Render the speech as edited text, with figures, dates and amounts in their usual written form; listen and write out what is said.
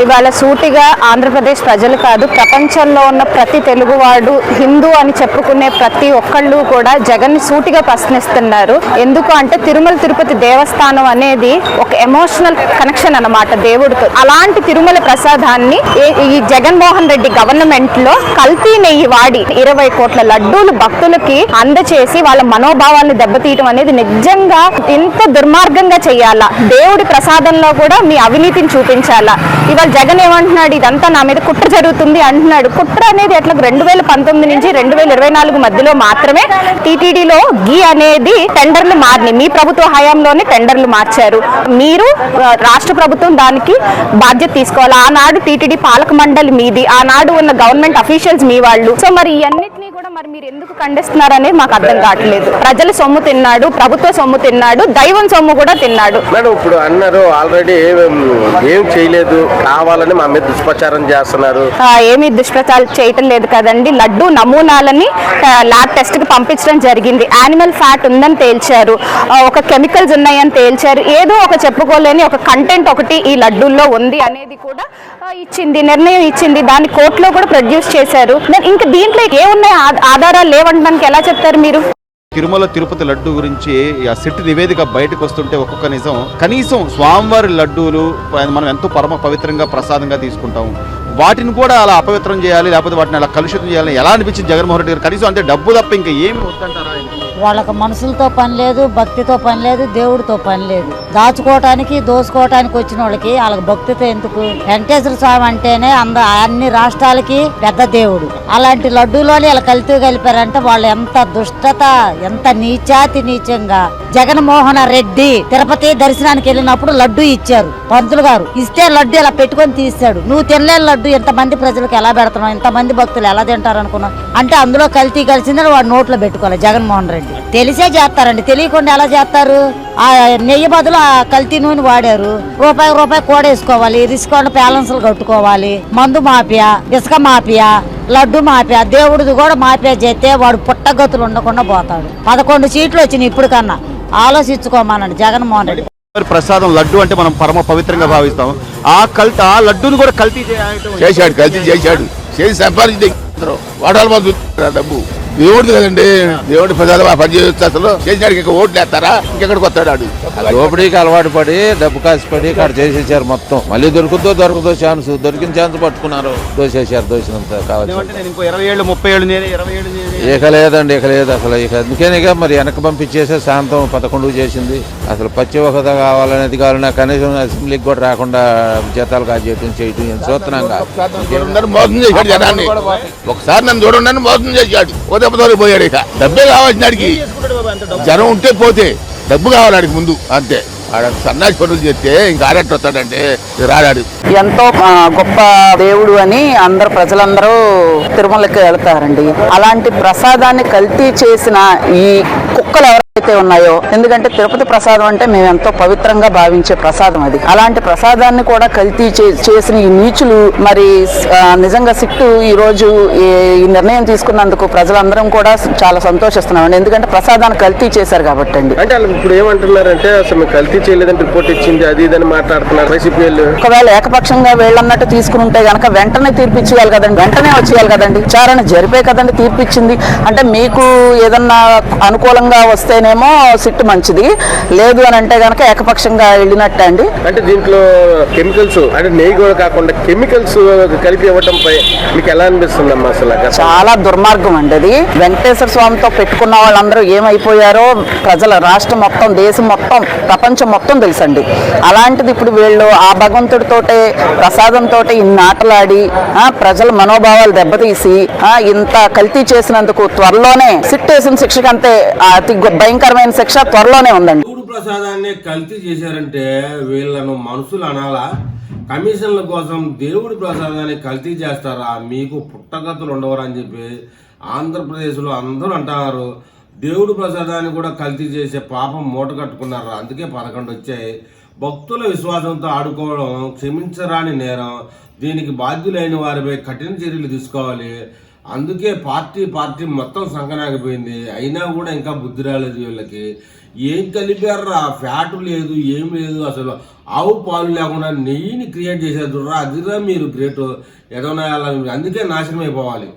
ఇవాళ సూటిగా ఆంధ్రప్రదేశ్ ప్రజలు కాదు, ప్రపంచంలో ఉన్న ప్రతి తెలుగువాడు, హిందూ అని చెప్పుకునే ప్రతి ఒక్కళ్ళు కూడా జగన్ని సూటిగా ప్రశ్నిస్తున్నారు. ఎందుకు అంటే తిరుమల తిరుపతి దేవస్థానం అనేది ఒక ఎమోషనల్ కనెక్షన్ అన్నమాట దేవుడితో. అలాంటి తిరుమల ప్రసాదాన్ని ఈ జగన్మోహన్ రెడ్డి గవర్నమెంట్ లో కల్తీ నెయ్యి వాడి 20 కోట్ల లడ్డూలు భక్తులకి అందచేసి వాళ్ళ మనోభావాలను దెబ్బతీయటం అనేది నిజంగా ఇంత దుర్మార్గంగా చెయ్యాలా? దేవుడి ప్రసాదంలో కూడా మీ అవినీతిని చూపించాలా? ఇవాళ జగన్ ఏమంటున్నాడు, ఇదంతా నా మీద కుట్ర జరుగుతుంది అంటున్నాడు. కుట్ర అనేది ఎట్లా 2019 నుంచి 2024 మధ్యలో మాత్రమే టీటీడీలో గీ అనేది టెండర్లు మారినాయి. మీ ప్రభుత్వ హయాంలోనే టెండర్లు మార్చారు. మీరు రాష్ట్ర ప్రభుత్వం దానికి బాధ్యత తీసుకోవాలి. ఆనాడు టీటీడీ పాలక మండలి మీది, ఆనాడు ఉన్న గవర్నమెంట్ అఫీషియల్స్ మీ వాళ్ళు. సో మరి ఇవన్నిటినీ కూడా మరి మీరు ఎందుకు ఖండిస్తున్నారు అనేది మాకు అర్థం కావట్లేదు. ప్రజల సొమ్ము తిన్నాడు, ప్రభుత్వ సొమ్ము తిన్నాడు, దైవం సొమ్ము కూడా తిన్నాడు. మేడం ఇప్పుడు అన్నారు ఆల్రెడీ ఏం చేయలేదు, కావాలని మా మీద దుష్ప్రచారం చేస్తున్నారు. ఏమీ దుష్ప్రచారం చేయటం లేదు కదండి. లడ్డు నమూనాలని ల్యాబ్ టెస్ట్ కి పంపించడం జరిగింది. యానిమల్ ఫ్యాట్ ఉందని తేల్చారు, ఒక కెమికల్స్ ఉన్నాయని తేల్చారు. ఏదో ఒక చెప్పుకోలేని ఒక కంటెంట్ ఒకటి ఈ లడ్డూల్లో ఉంది అనేది కూడా ఇచ్చింది, నిర్ణయం ఇచ్చింది. దాన్ని కోర్టులో కూడా ప్రొడ్యూస్ చేశారు. ఇంకా దీంట్లో ఏమున్నాయి ఆధారాలు లేవనడానికి ఎలా చెప్తారు మీరు? తిరుమల తిరుపతి లడ్డు గురించి ఆ సిట్ నివేదిక బయటకు వస్తుంటే ఒక్కొక్క నిజం. కనీసం స్వామివారి లడ్డూలు మనం ఎంతో పరమ పవిత్రంగా ప్రసాదంగా తీసుకుంటాము, వాటిని కూడా అలా అపవిత్రం చేయాలి, లేకపోతే వాటిని అలా కలుషితం చేయాలని ఎలా అనిపించింది జగన్మోహన్ రెడ్డి గారు? కనీసం అంటే డబ్బు తప్ప ఇంకా ఏమి వద్దంటారా? వాళ్ళకి మనసులతో పని లేదు, భక్తితో పని లేదు, దేవుడితో పని లేదు. దాచుకోవటానికి దోసుకోవటానికి వచ్చిన వాళ్ళకి భక్తితో ఎందుకు? వెంకటేశ్వర స్వామి అంటేనే అన్ని రాష్ట్రాలకి పెద్ద దేవుడు. అలాంటి లడ్డూలోని ఇలా కల్తీ కలిపారంటే వాళ్ళు ఎంత దుష్టత, ఎంత నీచాతి నీచంగా. జగన్మోహన్ రెడ్డి తిరుపతి దర్శనానికి వెళ్ళినప్పుడు లడ్డు ఇచ్చారు పంతులు గారు, ఇస్తే లడ్డు ఇలా పెట్టుకొని తీస్తాడు. నువ్వు తినలేని లడ్డు ఎంతమంది ప్రజలకు ఎలా పెడుతున్నావు, ఎంతమంది భక్తులు ఎలా తింటారు అనుకున్నావు? అంటే అందులో కల్తీ కలిసిందని వాడు నోట్లో పెట్టుకోవాలి జగన్మోహన్ రెడ్డి. తెలిసే చేస్తారండి, తెలియకుండా ఎలా చేస్తారు? ఆ నెయ్యి బదులు ఆ కల్తీ నూనె వాడారు. రూపాయి కూడేసుకోవాలి, రిస్క్ బ్యాలెన్స్లు కట్టుకోవాలి. మందు మాఫియా, ఇసుక మాఫియా, లడ్డు మాఫియా, దేవుడిది కూడా మాఫియా చేస్తే వాడు పుట్టగతులు ఉండకుండా పోతాడు. 11 సీట్లు వచ్చినాయి. ఇప్పుడు కన్నా ఆలోచించుకోమానండి జగన్మోహన్ రెడ్డి. ప్రసాదం లడ్డు అంటే మనం పరమ పవిత్రంగా భావిస్తాం. ఆ లడ్డూని కూడా కల్తీ చేశాడు చేసి సంపాదించి వాడాలి మంది డబ్బు దేవుడిది కదండి. దేవుడి ప్రజలు పని చేయొచ్చు. అసలు చేసినాడికి ఇంకా ఓట్లు వేస్తారా? ఇంకెక్కడికి వస్తాడు? దోపిడీకి అలవాటు పడి డబ్బు కాసిపడి ఇక్కడ చేసేసారు మొత్తం. మళ్ళీ దొరకదో ఛాన్స్, దొరికిన ఛాన్స్ పట్టుకున్నారు, దోసేసారు. దోసినంత కావాలి. ఇక లేదండి, ఇక లేదు అసలు. ఇక అందుకేనిగా మరి వెనక్కి పంపించేసే శాంతం 11 చేసింది. అసలు పచ్చి హోదా కావాలనేది కావాలన్నా కనీసం అసెంబ్లీకి కూడా రాకుండా జీతాలు కాజేయటం చేయటం చూస్తున్నాంగా. మోసం చేశాడు జనాన్ని. ఒకసారి నన్ను చూడండి మోసం చేశాడు. పోయాడు. ఇక డబ్బే కావాల్సినాడికి. జనం ఉంటే పోతే డబ్బు కావాలాడికి ముందు, అంతే. సన్నాసి పనులు చేస్తే ఇంకా ఆడట్టు వస్తాడంటే రాడాడు. ఎంతో గొప్ప దేవుడు అని ప్రజలందరూ తిరుమలకి వెళ్తారండి. అలాంటి ప్రసాదాన్ని కల్తీ చేసిన ఈ కుక్కలు ఎవరైతే ఉన్నాయో, ఎందుకంటే తిరుపతి ప్రసాదం అంటే మేము ఎంతో పవిత్రంగా భావించే ప్రసాదం అది. అలాంటి ప్రసాదాన్ని కూడా కల్తీ చేసిన ఈ నీచులు మరి నిజంగా సిట్టు ఈ రోజు ఈ నిర్ణయం తీసుకున్నందుకు ప్రజలందరం కూడా చాలా సంతోషిస్తున్నామండి. ఎందుకంటే ప్రసాదాన్ని కల్తీ చేశారు కాబట్టి అండి. అంటే ఇప్పుడు ఏమంటున్నారంటే అసలు కల్తీ చేయలేదని రిపోర్ట్ ఇచ్చింది, అది ఇదని మాట్లాడుతున్నారు వైసీపీ వాళ్ళు. ఒకవేళ ఏకపక్షంగా వీళ్ళన్నట్టు తీసుకుని ఉంటే గనక వెంటనే తీర్పిచ్చేయాలి కదండి, వెంటనే వచ్చేయాలి కదండి. విచారణ జరిపే కదండి తీర్పిచ్చింది. అంటే మీకు ఏదన్నా అనుకూలంగా వస్తేనేమో సిట్టు మంచిది, లేదు అని అంటే గనక ఏకపక్షంగా వెళ్ళినట్టే అండి. అంటే దీంట్లో కెమికల్స్, అంటే నెయ్యి కూడా కాకుండా కెమికల్స్ కలిపి ఇవ్వటంపై మీకు ఎలా అనిపిస్తుంది అమ్మా? అసలు చాలా దుర్మార్గం అండి అది. వెంకటేశ్వర స్వామితో పెట్టుకున్న వాళ్ళందరూ ఏమైపోయారో ప్రజల రాష్ట్రం మొత్తం, దేశం మొత్తం, ప్రపంచం మొత్తం తెలుసండి. అలాంటిది ఇప్పుడు వీళ్ళు ఆ భగవంతుడితోటే ప్రసాదంతో ఇన్ని ఆటలాడి ప్రజల మనోభావాలు దెబ్బతీసి ఇంత కల్తీ చేసినందుకు త్వరలోనే సిట్ వేసిన శిక్ష కంటే అతి భయంకరమైన శిక్ష త్వరలోనే ఉందండి. దేవుడు ప్రసాదాన్ని కల్తీ చేశారంటే వీళ్ళను మనుషులు అనాలా? కమిషన్ల కోసం దేవుడి ప్రసాదాన్ని కల్తీ చేస్తారా? మీకు పుట్టగతులు ఉండవరా అని చెప్పి ఆంధ్రప్రదేశ్లో అందరూ అంటున్నారు. దేవుడు ప్రసాదాన్ని కూడా కల్తీ చేసే పాపం మూట కట్టుకున్నారు. అందుకే 11 వచ్చాయి. భక్తుల విశ్వాసంతో ఆడుకోవడం క్షమించరాని నేరం. దీనికి బాధ్యులైన వారిపై కఠిన చర్యలు తీసుకోవాలి. అందుకే పార్టీ మొత్తం సంకనాగిపోయింది. అయినా కూడా ఇంకా బుద్ధి రాలేదు వీళ్ళకి. ఏం కలిపారా? ఫ్యాట్ లేదు, ఏం లేదు. అసలు ఆవు పాలు లేకుండా నెయ్యిని క్రియేట్ చేసేది చూడరా, అదిరా మీరు గ్రేట్. ఏదైనా అందుకే నాశనం అయిపోవాలి.